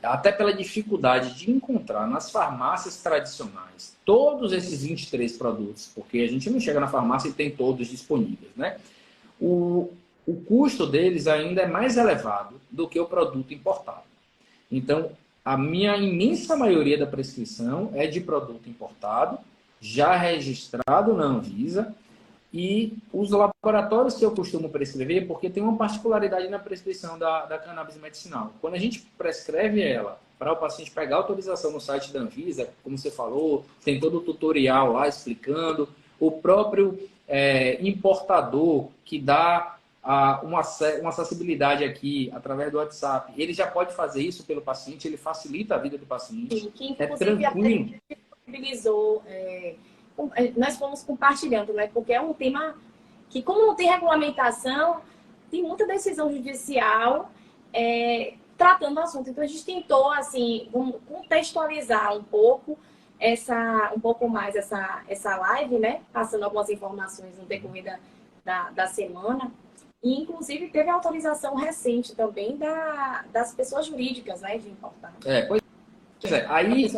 até pela dificuldade de encontrar nas farmácias tradicionais todos esses 23 produtos, porque a gente não chega na farmácia e tem todos disponíveis, né? O custo deles ainda é mais elevado do que o produto importado. Então, a minha imensa maioria da prescrição é de produto importado, já registrado na Anvisa, e os laboratórios que eu costumo prescrever, porque tem uma particularidade na prescrição da cannabis medicinal. Quando a gente prescreve ela para o paciente pegar autorização no site da Anvisa, como você falou, tem todo o tutorial lá explicando, o próprio importador que dá uma acessibilidade aqui através do WhatsApp, ele já pode fazer isso pelo paciente, ele facilita a vida do paciente. Sim, que, é tranquilo. Disponibilizou, nós fomos compartilhando, né? Porque é um tema que, como não tem regulamentação, tem muita decisão judicial tratando o assunto. Então a gente tentou assim contextualizar um pouco mais essa live, né? Passando algumas informações no decorrer da semana. E, inclusive, teve autorização recente também das pessoas jurídicas, né, de importar. Pois é. Aí,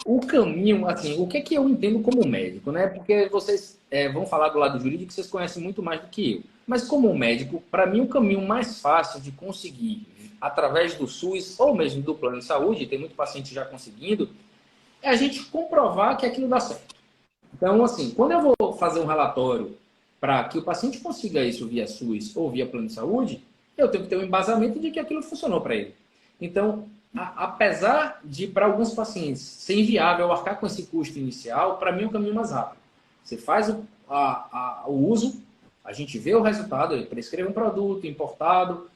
o caminho, assim, o que eu entendo como médico, né? Porque vocês vão falar do lado jurídico, vocês conhecem muito mais do que eu. Mas como médico, para mim o caminho mais fácil de conseguir, através do SUS ou mesmo do plano de saúde, tem muito paciente já conseguindo, é a gente comprovar que aquilo dá certo. Então, assim, quando eu vou fazer um relatório para que o paciente consiga isso via SUS ou via plano de saúde, eu tenho que ter um embasamento de que aquilo funcionou para ele. Então, apesar de, para alguns pacientes, ser inviável arcar com esse custo inicial, para mim é o caminho mais rápido. Você faz o uso, a gente vê o resultado, ele prescreve um produto importado,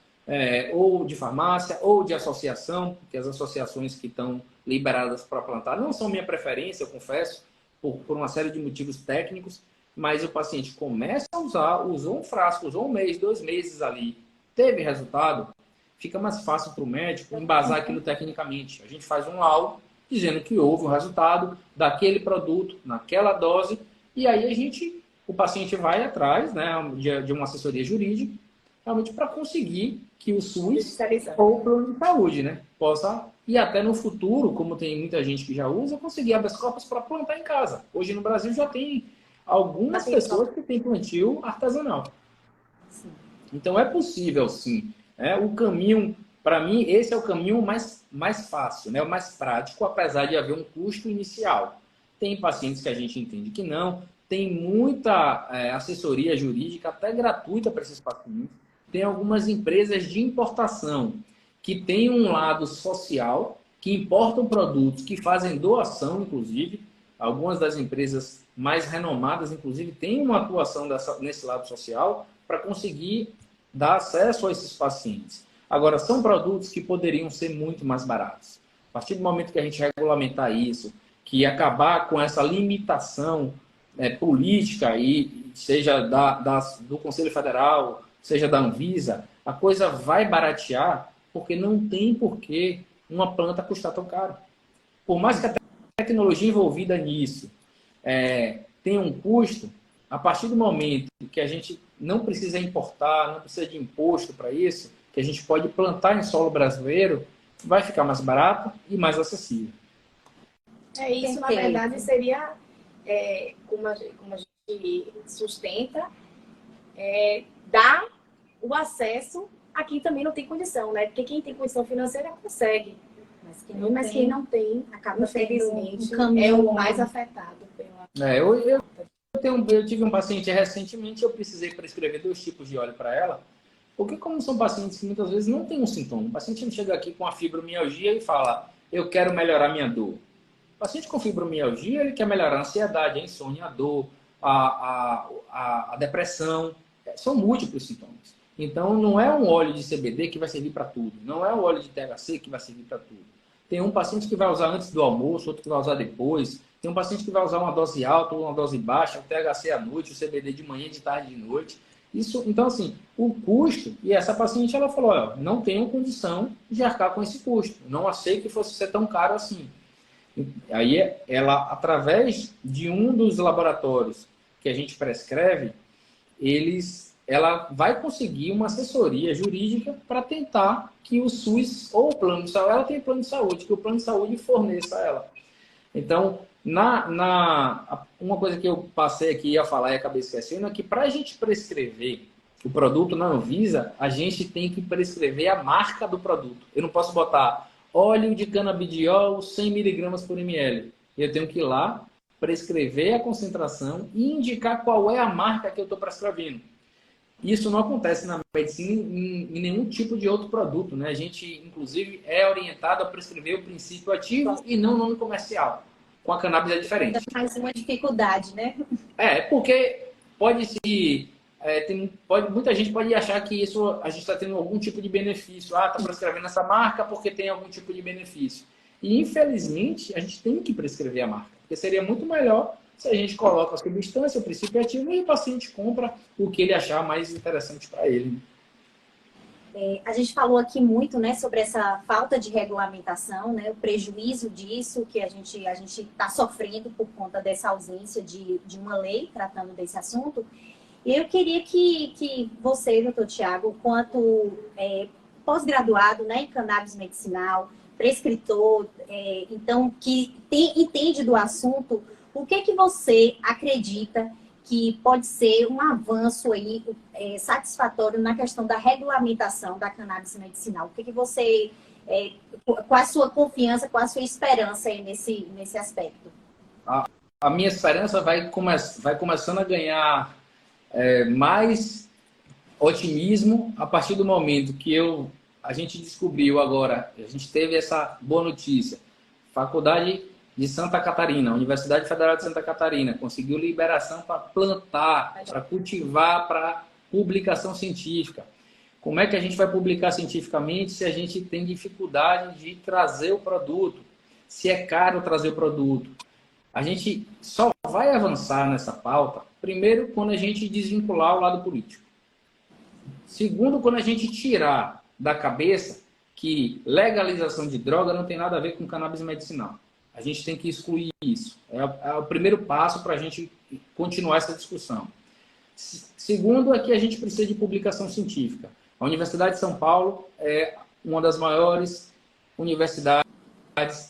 ou de farmácia, ou de associação, porque as associações que estão liberadas para plantar não são minha preferência, eu confesso, por uma série de motivos técnicos, mas o paciente começa a usar, usou um frasco, usou um mês, 2 meses ali, teve resultado, fica mais fácil para o médico embasar aquilo tecnicamente. A gente faz um laudo dizendo que houve um resultado daquele produto, naquela dose, e aí o paciente vai atrás, né, de uma assessoria jurídica, realmente para conseguir que o SUS ou o plano de saúde, né, possa, e até no futuro, como tem muita gente que já usa, conseguir habeas corpus para plantar em casa. Hoje no Brasil já tem algumas pessoas que têm plantio artesanal. Sim. Então é possível, sim. O caminho, para mim, esse é o caminho mais fácil, né, o mais prático, apesar de haver um custo inicial. Tem pacientes que a gente entende que não, tem muita assessoria jurídica, até gratuita para esses pacientes. Tem algumas empresas de importação que têm um lado social, que importam produtos, que fazem doação, inclusive. Algumas das empresas mais renomadas, inclusive, têm uma atuação nesse lado social para conseguir dar acesso a esses pacientes. Agora, são produtos que poderiam ser muito mais baratos. A partir do momento que a gente regulamentar isso, que acabar com essa limitação política, e seja do Conselho Federal, seja da Anvisa, a coisa vai baratear, porque não tem por que uma planta custar tão caro. Por mais que a tecnologia envolvida nisso tenha um custo, a partir do momento que a gente não precisa importar, não precisa de imposto para isso, que a gente pode plantar em solo brasileiro, vai ficar mais barato e mais acessível. Isso, na verdade, seria, como a gente sustenta, dar o acesso a quem também não tem condição, né? Porque quem tem condição financeira consegue. Mas quem não tem, acaba, infelizmente, é o mais afetado. Eu tive um paciente recentemente, eu precisei prescrever 2 tipos de óleo para ela, porque como são pacientes que muitas vezes não têm um sintoma, o paciente não chega aqui com a fibromialgia e fala, eu quero melhorar minha dor. O paciente com fibromialgia, ele quer melhorar a ansiedade, a insônia, a dor, a depressão, são múltiplos sintomas. Então, não é um óleo de CBD que vai servir para tudo, não é um óleo de THC que vai servir para tudo. Tem um paciente que vai usar antes do almoço, outro que vai usar depois. Tem um paciente que vai usar uma dose alta ou uma dose baixa, o THC à noite, o CBD de manhã, de tarde, de noite. Isso, então, assim, o custo... E essa paciente, ela falou, não tenho condição de arcar com esse custo. Não achei que fosse ser tão caro assim. Aí, ela, através de um dos laboratórios que a gente prescreve, ela vai conseguir uma assessoria jurídica para tentar que o SUS ou o plano de saúde, ela tem plano de saúde, que o plano de saúde forneça a ela. Então, uma coisa que eu passei aqui a falar e acabei esquecendo é que para a gente prescrever o produto na Anvisa, a gente tem que prescrever a marca do produto. Eu não posso botar óleo de canabidiol 100 mg por ml. Eu tenho que ir lá, prescrever a concentração e indicar qual é a marca que eu estou prescrevendo. Isso não acontece na medicina em nenhum tipo de outro produto, né? A gente, inclusive, é orientado a prescrever o princípio ativo e não o nome comercial. Com a cannabis é diferente. Faz uma dificuldade, né? Porque muita gente pode achar que isso a gente está tendo algum tipo de benefício. Está prescrevendo essa marca porque tem algum tipo de benefício. E, infelizmente, a gente tem que prescrever a marca. Porque seria muito melhor se a gente coloca a substância, o princípio ativo, e o paciente compra o que ele achar mais interessante para ele. A gente falou aqui muito, né, sobre essa falta de regulamentação, né, o prejuízo disso que a gente está sofrendo por conta dessa ausência de uma lei tratando desse assunto. E eu queria que você, doutor Tiago, quanto pós-graduado, né, em cannabis medicinal, prescritor, então, que entende do assunto, o que você acredita que pode ser um avanço aí, satisfatório na questão da regulamentação da cannabis medicinal? O que você, qual a sua confiança, qual a sua esperança aí nesse aspecto? A minha esperança vai começando a ganhar mais otimismo a partir do momento que a gente descobriu agora, a gente teve essa boa notícia. Faculdade de Santa Catarina, Universidade Federal de Santa Catarina, conseguiu liberação para plantar, para cultivar, para publicação científica. Como é que a gente vai publicar cientificamente se a gente tem dificuldade de trazer o produto? Se é caro trazer o produto? A gente só vai avançar nessa pauta, primeiro, quando a gente desvincular o lado político. Segundo, quando a gente tirar da cabeça que legalização de droga não tem nada a ver com cannabis medicinal. A gente tem que excluir isso. É o primeiro passo para a gente continuar essa discussão. Segundo, é que a gente precisa de publicação científica. A Universidade de São Paulo é uma das maiores universidades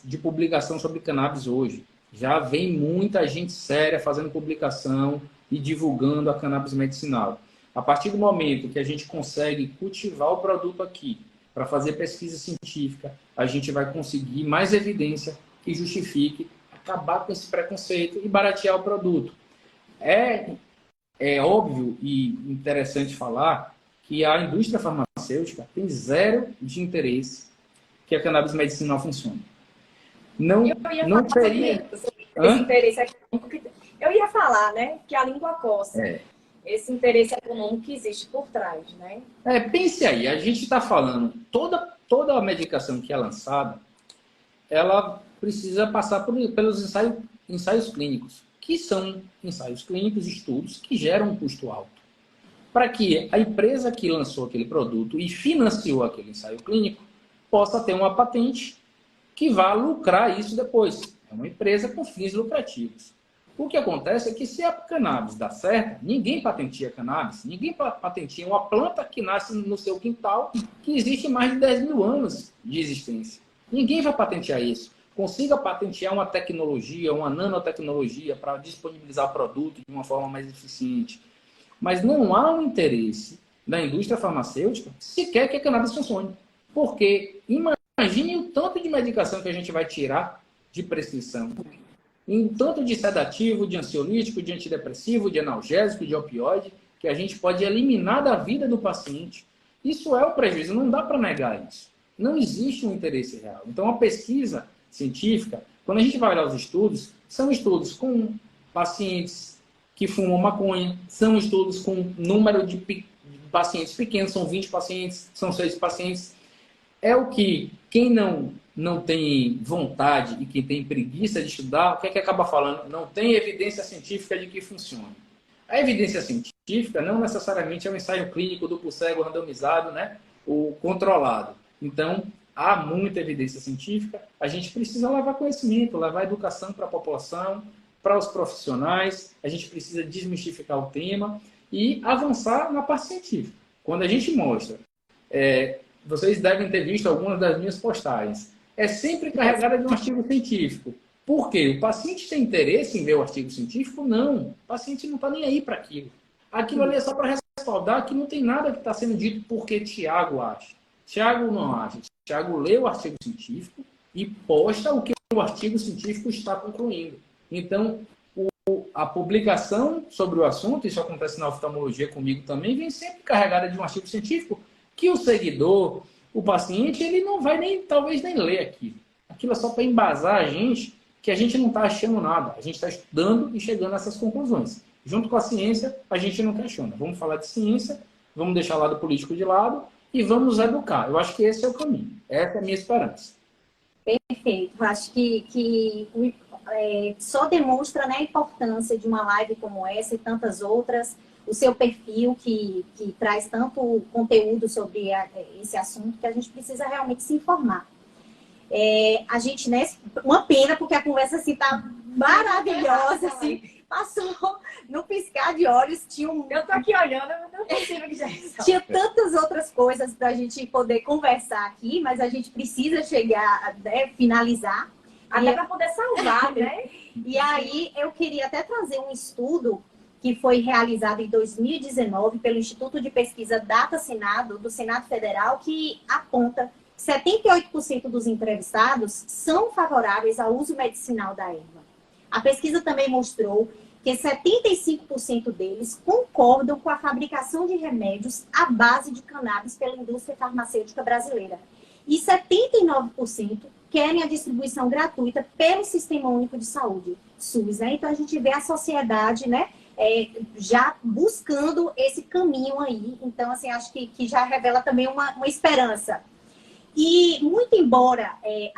de publicação sobre cannabis hoje. Já vem muita gente séria fazendo publicação e divulgando a cannabis medicinal. A partir do momento que a gente consegue cultivar o produto aqui, para fazer pesquisa científica, a gente vai conseguir mais evidência que justifique acabar com esse preconceito e baratear o produto. É óbvio e interessante falar que a indústria farmacêutica tem zero de interesse que a cannabis medicinal funcione. Não teria... Esse interesse econômico eu ia falar, né, que a língua coça. Esse interesse econômico que existe por trás, né? Pense aí, a gente está falando, toda a medicação que é lançada, ela precisa passar pelos ensaios clínicos, que são ensaios clínicos, estudos que geram um custo alto. Para que a empresa que lançou aquele produto e financiou aquele ensaio clínico possa ter uma patente que vá lucrar isso depois. É uma empresa com fins lucrativos. O que acontece é que se a cannabis dá certo, ninguém patenteia cannabis, ninguém patenteia uma planta que nasce no seu quintal, que existe mais de 10 mil anos de existência. Ninguém vai patentear isso. Consiga patentear uma tecnologia, uma nanotecnologia para disponibilizar o produto de uma forma mais eficiente. Mas não há um interesse da indústria farmacêutica sequer que a cannabis funcione. Porque imagine o tanto de medicação que a gente vai tirar de prescrição. Em tanto de sedativo, de ansiolítico, de antidepressivo, de analgésico, de opioide, que a gente pode eliminar da vida do paciente. Isso é o prejuízo, não dá para negar isso. Não existe um interesse real. Então, a pesquisa científica, quando a gente vai olhar os estudos, são estudos com pacientes que fumam maconha, são estudos com número de pacientes pequenos, são 20 pacientes, são 6 pacientes. É o que quem não tem vontade e quem tem preguiça de estudar, o que é que acaba falando? Não tem evidência científica de que funcione. A evidência científica não necessariamente é um ensaio clínico duplo cego randomizado, né? O controlado. Então, há muita evidência científica, a gente precisa levar conhecimento, levar educação para a população, para os profissionais, a gente precisa desmistificar o tema e avançar na parte científica. Quando a gente mostra, vocês devem ter visto algumas das minhas postagens, é sempre carregada de um artigo científico. Por quê? O paciente tem interesse em ver o artigo científico? Não. O paciente não está nem aí para aquilo. Aquilo ali é só para respaldar que não tem nada que está sendo dito porque Tiago acha. Tiago não acha. Tiago lê o artigo científico e posta o que o artigo científico está concluindo. Então, a publicação sobre o assunto, isso acontece na oftalmologia comigo também, vem sempre carregada de um artigo científico que o seguidor, o paciente, ele não vai talvez nem ler aquilo. Aquilo é só para embasar a gente que a gente não está achando nada. A gente está estudando e chegando a essas conclusões. Junto com a ciência, a gente não questiona. Vamos falar de ciência, vamos deixar o lado político de lado e vamos educar. Eu acho que esse é o caminho. Essa é a minha esperança. Perfeito. Eu acho que só demonstra, né, a importância de uma live como essa e tantas outras, o seu perfil que traz tanto conteúdo sobre esse assunto que a gente precisa realmente se informar. A gente, né, uma pena, porque a conversa assim tá maravilhosa, assim, passou no piscar de olhos. Eu tô aqui olhando, eu não consigo que já tinha tantas outras coisas para a gente poder conversar aqui, mas a gente precisa chegar, né, finalizar. Até para poder salvar, né? E aí eu queria até trazer um estudo que foi realizado em 2019 pelo Instituto de Pesquisa Data Senado, do Senado Federal, que aponta que 78% dos entrevistados são favoráveis ao uso medicinal da erva. A pesquisa também mostrou que 75% deles concordam com a fabricação de remédios à base de cannabis pela indústria farmacêutica brasileira. E 79% querem a distribuição gratuita pelo Sistema Único de Saúde, SUS, né? Então, a gente vê a sociedade, né, já buscando esse caminho aí. Então, assim, acho que já revela também uma esperança. E, muito embora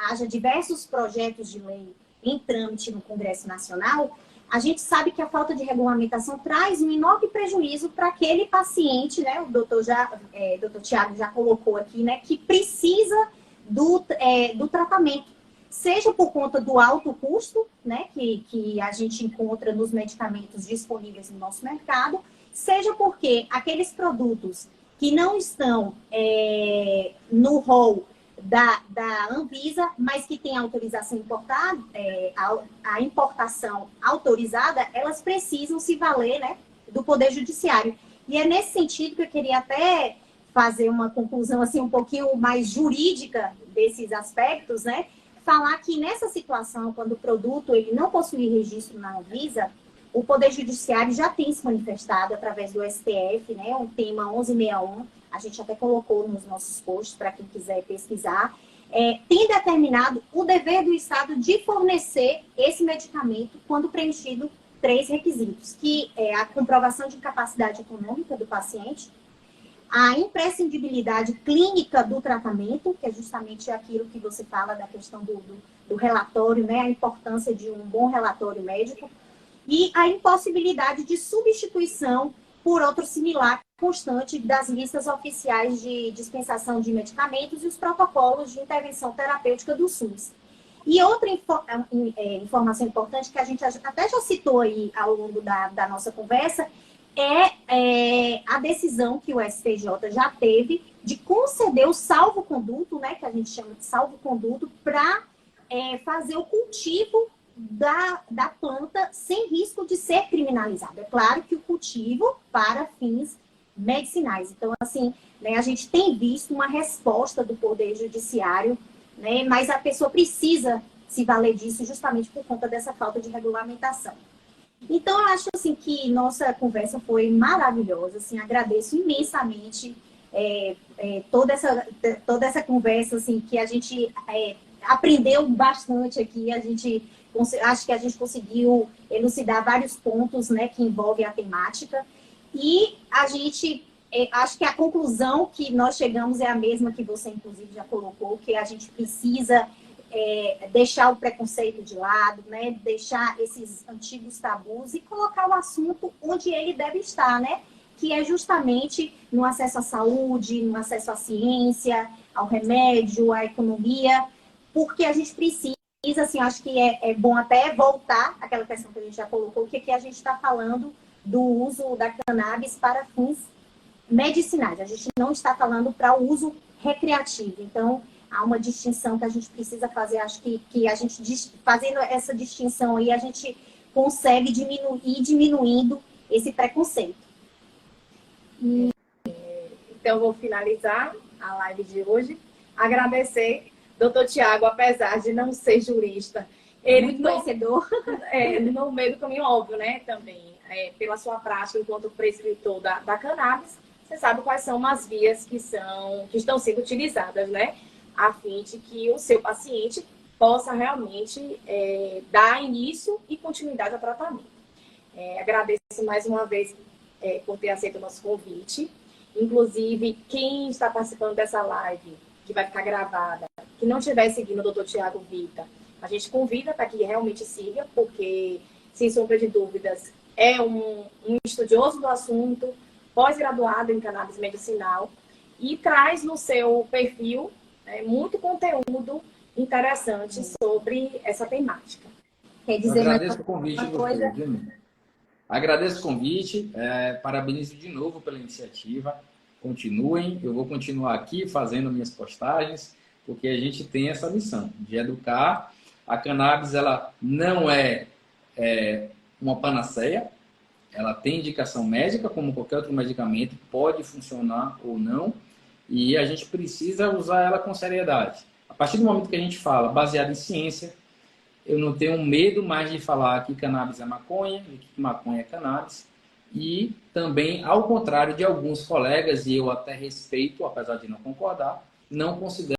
haja diversos projetos de lei em trâmite no Congresso Nacional, a gente sabe que a falta de regulamentação traz um enorme prejuízo para aquele paciente, né? O doutor Tiago já colocou aqui, né? Que precisa do tratamento, seja por conta do alto custo, né? Que a gente encontra nos medicamentos disponíveis no nosso mercado, seja porque aqueles produtos que não estão no rol da Anvisa, mas que tem autorização importada, a importação autorizada, elas precisam se valer, né, do Poder Judiciário. E é nesse sentido que eu queria até fazer uma conclusão assim, um pouquinho mais jurídica desses aspectos, né? Falar que nessa situação, quando o produto ele não possui registro na Anvisa, o Poder Judiciário já tem se manifestado através do STF, né? O tema 1161, a gente até colocou nos nossos posts para quem quiser pesquisar, tem determinado o dever do Estado de fornecer esse medicamento quando preenchido 3 requisitos, que é a comprovação de incapacidade econômica do paciente, a imprescindibilidade clínica do tratamento, que é justamente aquilo que você fala da questão do relatório, né? A importância de um bom relatório médico, e a impossibilidade de substituição por outro similar constante das listas oficiais de dispensação de medicamentos e os protocolos de intervenção terapêutica do SUS. E outra informação importante que a gente até já citou aí ao longo da nossa conversa é a decisão que o STJ já teve de conceder o salvo-conduto, né, que a gente chama de salvo-conduto, para fazer o cultivo da planta sem risco de ser criminalizado. É claro que o cultivo para fins medicinais. Então, assim, né, a gente tem visto uma resposta do Poder Judiciário, né, mas a pessoa precisa se valer disso justamente por conta dessa falta de regulamentação. Então, eu acho assim, que nossa conversa foi maravilhosa. Assim, agradeço imensamente toda essa conversa, assim, que a gente aprendeu bastante aqui. Acho que a gente conseguiu elucidar vários pontos, né, que envolvem a temática. E acho que a conclusão que nós chegamos é a mesma que você, inclusive, já colocou, que a gente precisa deixar o preconceito de lado, né, deixar esses antigos tabus e colocar o assunto onde ele deve estar, né, que é justamente no acesso à saúde, no acesso à ciência, ao remédio, à economia, porque a gente precisa, assim, acho que é bom até voltar àquela questão que a gente já colocou, que aqui a gente está falando do uso da cannabis para fins medicinais. A gente não está falando para o uso recreativo. Então, há uma distinção que a gente precisa fazer. Acho que a gente, fazendo essa distinção aí, a gente consegue diminuindo esse preconceito. Então, eu vou finalizar a live de hoje. Agradecer, doutor Tiago, apesar de não ser jurista, ele muito conhecedor. No meio do caminho, óbvio, né, também. Pela sua prática enquanto prescritor da cannabis, você sabe quais são as vias que estão sendo utilizadas, né? A fim de que o seu paciente possa realmente dar início e continuidade ao tratamento. Agradeço mais uma vez por ter aceito o nosso convite. Inclusive, quem está participando dessa live, que vai ficar gravada, que não estiver seguindo o Dr. Tiago Vita, a gente convida para que realmente siga, porque, sem sombra de dúvidas, é um estudioso do assunto, pós-graduado em cannabis medicinal, e traz no seu perfil muito conteúdo interessante sobre essa temática. Quer dizer, agradeço o convite, agradeço o convite, parabenizo de novo pela iniciativa. Continuem, eu vou continuar aqui fazendo minhas postagens, porque a gente tem essa missão de educar. A cannabis, ela não é uma panaceia, ela tem indicação médica, como qualquer outro medicamento, pode funcionar ou não, e a gente precisa usar ela com seriedade. A partir do momento que a gente fala baseado em ciência, eu não tenho medo mais de falar que cannabis é maconha, e que maconha é cannabis, e também, ao contrário de alguns colegas, e eu até respeito, apesar de não concordar, não considero